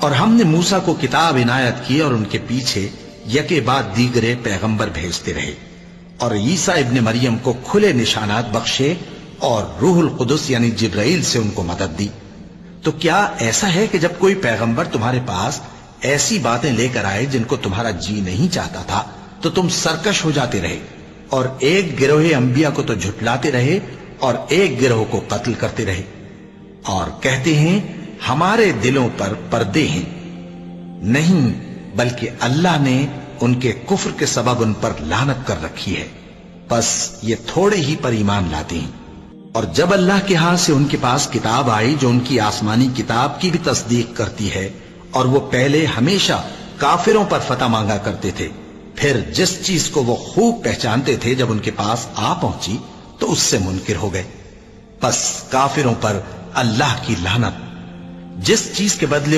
اور ہم نے موسیٰ کو کتاب عنایت کی اور ان کے پیچھے یکے بعد دیگرے پیغمبر بھیجتے رہے، اور عیسیٰ ابن مریم کو کھلے نشانات بخشے اور روح القدس یعنی جبرائیل سے ان کو مدد دی۔ تو کیا ایسا ہے کہ جب کوئی پیغمبر تمہارے پاس ایسی باتیں لے کر آئے جن کو تمہارا جی نہیں چاہتا تھا تو تم سرکش ہو جاتے رہے، اور ایک گروہ انبیاء کو تو جھٹلاتے رہے اور ایک گروہ کو قتل کرتے رہے، اور کہتے ہیں ہمارے دلوں پر پردے ہیں؟ نہیں، بلکہ اللہ نے ان کے کفر کے سبب ان پر لعنت کر رکھی ہے، بس یہ تھوڑے ہی پر ایمان لاتے ہیں۔ اور جب اللہ کے ہاں سے ان کے پاس کتاب آئی جو ان کی آسمانی کتاب کی بھی تصدیق کرتی ہے، اور وہ پہلے ہمیشہ کافروں پر فتح مانگا کرتے تھے، پھر جس چیز کو وہ خوب پہچانتے تھے جب ان کے پاس آ پہنچی تو اس سے منکر ہو گئے، بس کافروں پر اللہ کی لعنت۔ جس چیز کے بدلے